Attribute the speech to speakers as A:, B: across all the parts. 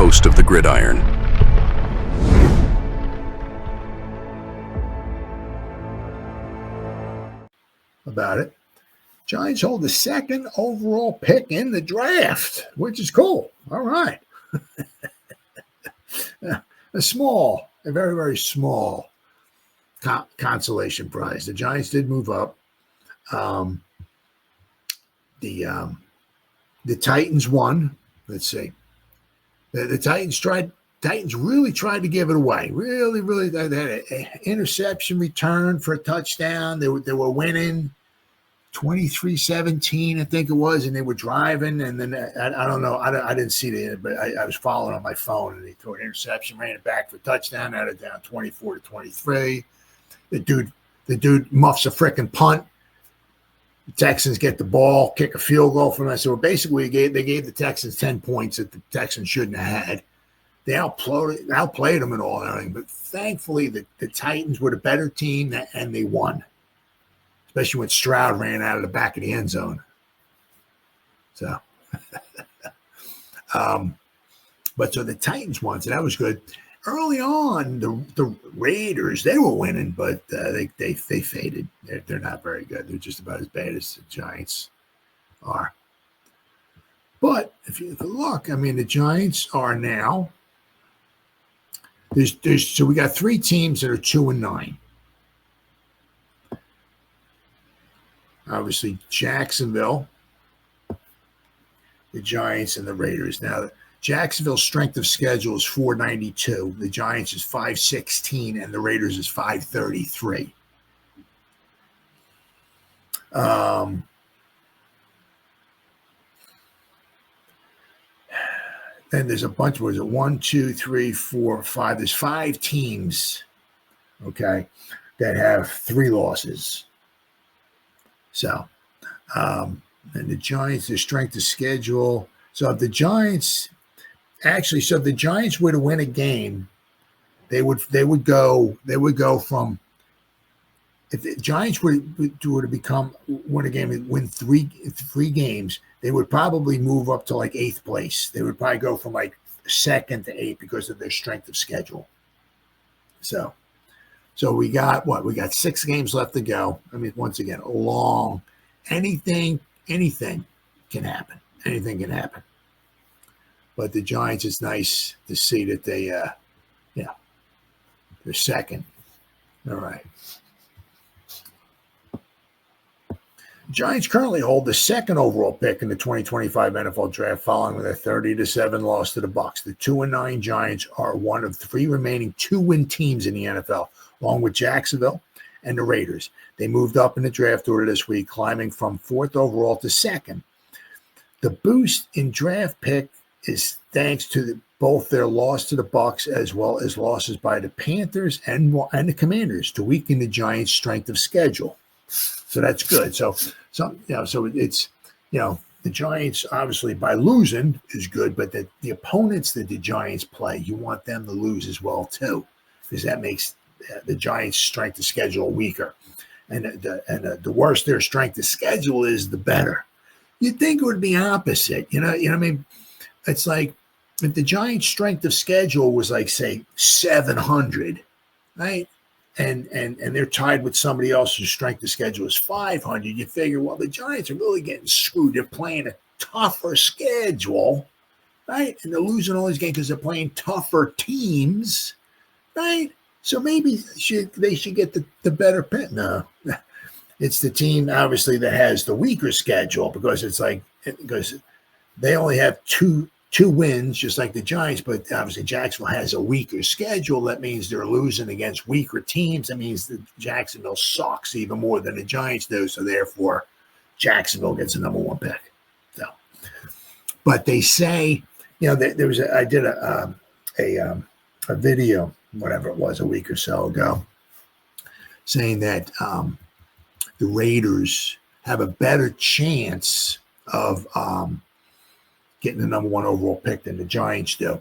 A: host of the Gridiron.
B: About it. Giants hold the second overall pick in the draft, which is cool. All right. A very, very small consolation prize. The Giants did move up. The Titans won. Let's see. The Titans really tried to give it away. Really, they had an interception return for a touchdown. They were winning 23-17, I think it was, and they were driving. And then I don't know. I didn't see it, but I was following on my phone, and they threw an interception, ran it back for a touchdown, had it down 24-23. The dude muffs a freaking punt. The Texans get the ball, kick a field goal from us. So basically, they gave the Texans 10 points that the Texans shouldn't have had. They outplayed them and all and everything. But thankfully, the Titans were the better team, and they won. Especially when Stroud ran out of the back of the end zone. So, but so the Titans won, so that was good. Early on, the Raiders, they were winning, but they faded. They're not very good. They're just about as bad as the Giants are. But if you look, I mean, the Giants are now. So we got three teams that are 2-9. Obviously, Jacksonville, the Giants, and the Raiders. Now, Jacksonville's strength of schedule is 492. The Giants is 516, and the Raiders is 533. Then there's a bunch. Was it 1, 2, 3, 4, 5? There's 5 teams, okay, that have 3 losses. So, and the Giants, their strength of schedule. So if the Giants were to win a game, they would go from, if the Giants were to win a game and win three games, they would probably move up to like 8th place. They would probably go from like 2nd to 8th because of their strength of schedule. So we got 6 games left to go. I mean, once again, anything can happen. Anything can happen. But the Giants, it's nice to see that they're second. All right. Giants currently hold the second overall pick in the 2025 NFL Draft, following with a 30-7 loss to the Bucs. The 2-9 Giants are one of 3 remaining 2-win teams in the NFL, along with Jacksonville and the Raiders. They moved up in the draft order this week, climbing from 4th overall to 2nd. The boost in draft pick is thanks to both their loss to the Bucs as well as losses by the Panthers and the Commanders to weaken the Giants' strength of schedule. So that's good. So it's, the Giants obviously by losing is good, but the opponents that the Giants play, you want them to lose as well too, because that makes the Giants' strength of schedule weaker. And the worse their strength of schedule is, the better. You'd think it would be opposite. You know what I mean? It's like if the Giants' strength of schedule was like, say, 700, right? And they're tied with somebody else whose strength of schedule is 500, you figure, well, the Giants are really getting screwed. They're playing a tougher schedule, right? And they're losing all these games because they're playing tougher teams, right? So maybe they should get the better pick. No, it's the team, obviously, that has the weaker schedule because they only have two wins, just like the Giants, but obviously Jacksonville has a weaker schedule. That means they're losing against weaker teams. That means that Jacksonville sucks even more than the Giants do. So therefore, Jacksonville gets the number 1 pick. So, but they say, there was I did a video, whatever it was, a week or so ago, saying that the Raiders have a better chance of getting the number 1 overall pick than the Giants do.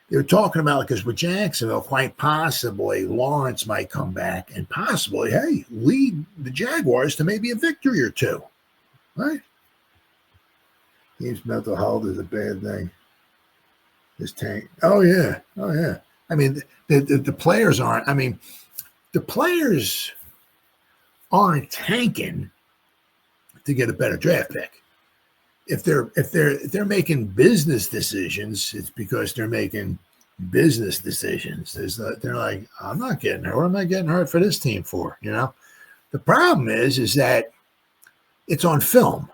B: They were talking about, because with Jacksonville, quite possibly Lawrence might come back and possibly, lead the Jaguars to maybe a victory or 2, right? Team's mental health is a bad thing. This tank. Oh yeah. Oh yeah. I mean, the players aren't. I mean, the players aren't tanking to get a better draft pick. If they're making business decisions, it's because they're making business decisions. They're like, I'm not getting hurt. What am I getting hurt for this team for? You know. The problem is that it's on film.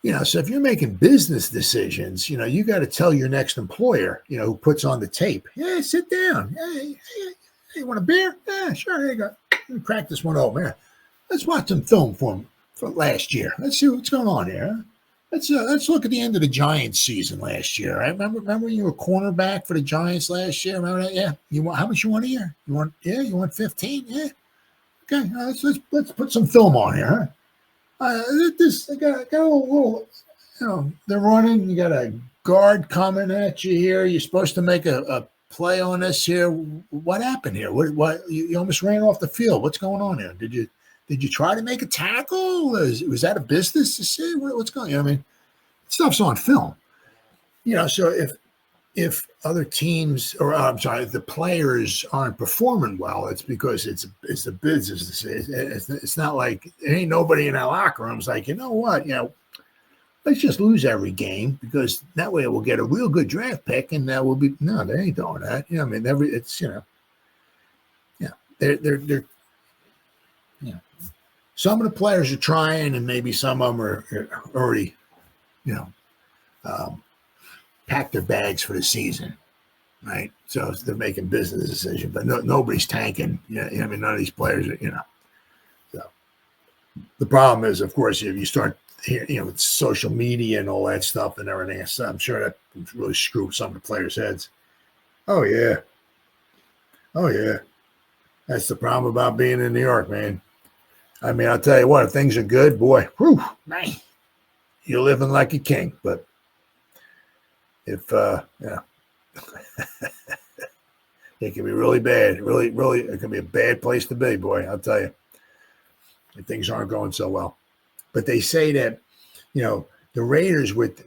B: You know, so if you're making business decisions, you know, you got to tell your next employer, you know, who puts on the tape, yeah, sit down. Hey, want a beer? Yeah, sure. Here you go. Let me crack this one open. Yeah. Let's watch some film for last year. Let's see what's going on here. Huh? Let's look at the end of the Giants season last year. Right? Remember you were cornerback for the Giants last year. Remember that? Yeah. You want how much you want a year? You want 15? Yeah. Okay. Let's put some film on here. Huh? They got a little, you know, they're running. You got a guard coming at you here. You're supposed to make a play on this here. What happened here? What you almost ran off the field. What's going on here? Did you try to make a tackle? Was that a business to see? What's going on? I mean, stuff's on film. You know, so if other teams, or I'm sorry, if the players aren't performing well, it's because it's the business. It's not like there ain't nobody in that locker room. It's like, you know what, you know, let's just lose every game because that way we'll get a real good draft pick, and that will be no, they ain't doing that. You know, I mean, it's you know, yeah, they're you know, some of the players are trying, and maybe some of them are already, you know. Pack their bags for the season, right? So they're making business decisions, but nobody's tanking. Yeah, I mean, none of these players are, you know. So the problem is, of course, if you start, you know, with social media and all that stuff and everything, so I'm sure that really screwed some of the players' heads. Oh yeah, that's the problem about being in New York, man. I mean, I'll tell you what, if things are good, boy, whew, man, you're living like a king, but. If yeah, it can be really bad. Really, it can be a bad place to be, boy. I'll tell you, if things aren't going so well. But they say that, you know, the Raiders with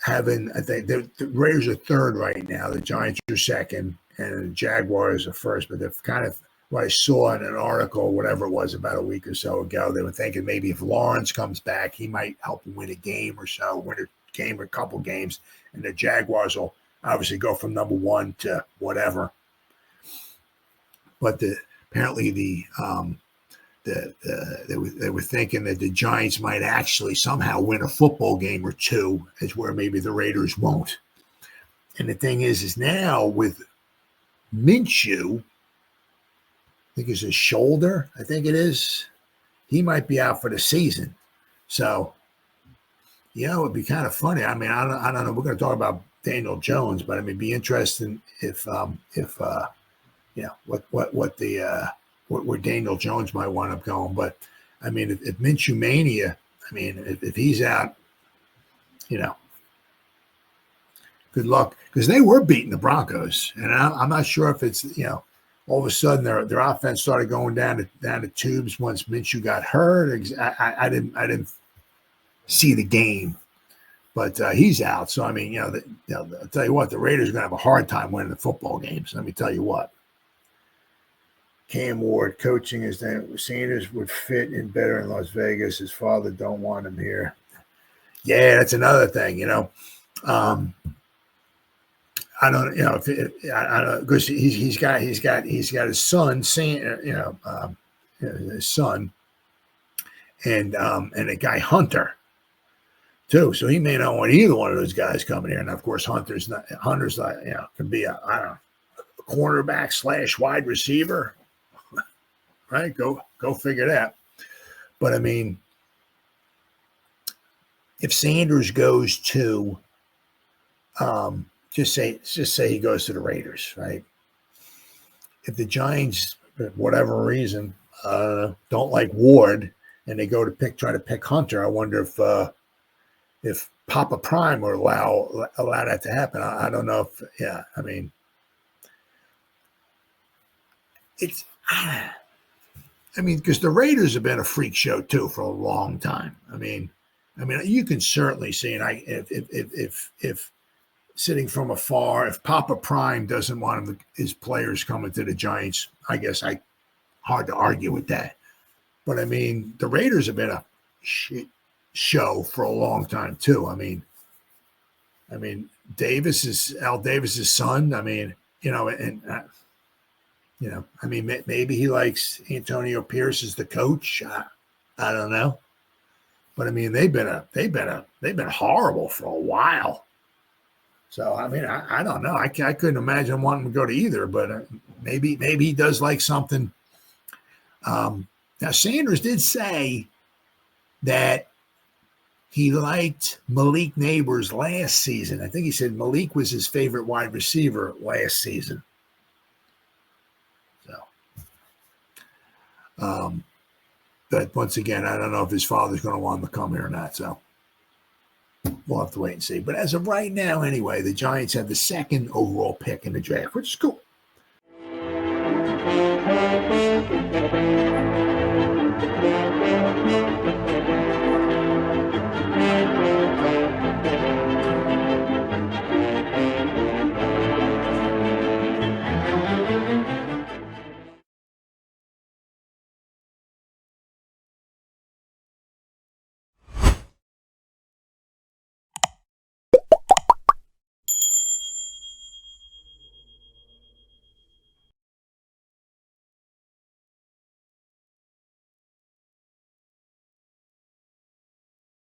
B: having, I think the Raiders are third right now. The Giants are second, and the Jaguars are first. But they've kind of what I saw in an article, whatever it was, about a week or so ago, they were thinking maybe if Lawrence comes back, he might help them win a game or so, win a game or a couple games. And the Jaguars will obviously go from number one to whatever. But apparently they were thinking that the Giants might actually somehow win a football game or two, as where maybe the Raiders won't. And the thing is now with Minshew, I think it's his shoulder. I think it is. He might be out for the season. So. You know, it'd be kind of funny. I mean, I don't know. We're going to talk about Daniel Jones, but I mean, it'd be interesting if you know, where Daniel Jones might wind up going. But I mean, if Minshew mania, I mean, if he's out, you know, good luck, because they were beating the Broncos, and I'm not sure if it's, you know, all of a sudden their offense started going down the tubes once Minshew got hurt. I didn't see the game, but he's out. So I mean, you know, I'll tell you what, the Raiders are going to have a hard time winning the football games. Let me tell you what. Cam Ward coaching is that Sanders would fit in better in Las Vegas. His father don't want him here. Yeah, that's another thing. You know, I don't, you know, I don't, because he's got his son, his son, and a guy Hunter. Too, so he may not want either one of those guys coming here. And of course, Hunter's like, you know, can be a cornerback / wide receiver, right? Go figure that. But I mean, if Sanders goes to, just say he goes to the Raiders, right? If the Giants, for whatever reason, don't like Ward and they go to try to pick Hunter, I wonder if Papa Prime would allow that to happen. I don't know if, yeah, I mean, because the Raiders have been a freak show too for a long time. I mean, you can certainly see, and if sitting from afar, if Papa Prime doesn't want his players coming to the Giants, I guess hard to argue with that. But I mean, the Raiders have been a shit show for a long time too. I mean, Al Davis's son. I mean, maybe he likes Antonio Pierce as the coach. I don't know, but I mean, they've been horrible for a while. So I mean, I don't know. I couldn't imagine wanting to go to either, but maybe he does like something. Now Sanders did say that he liked Malik Neighbors last season. I think he said Malik was his favorite wide receiver last season. So, but once again, I don't know if his father's going to want him to come here or not. So we'll have to wait and see. But as of right now, anyway, the Giants have the 2nd overall pick in the draft, which is cool.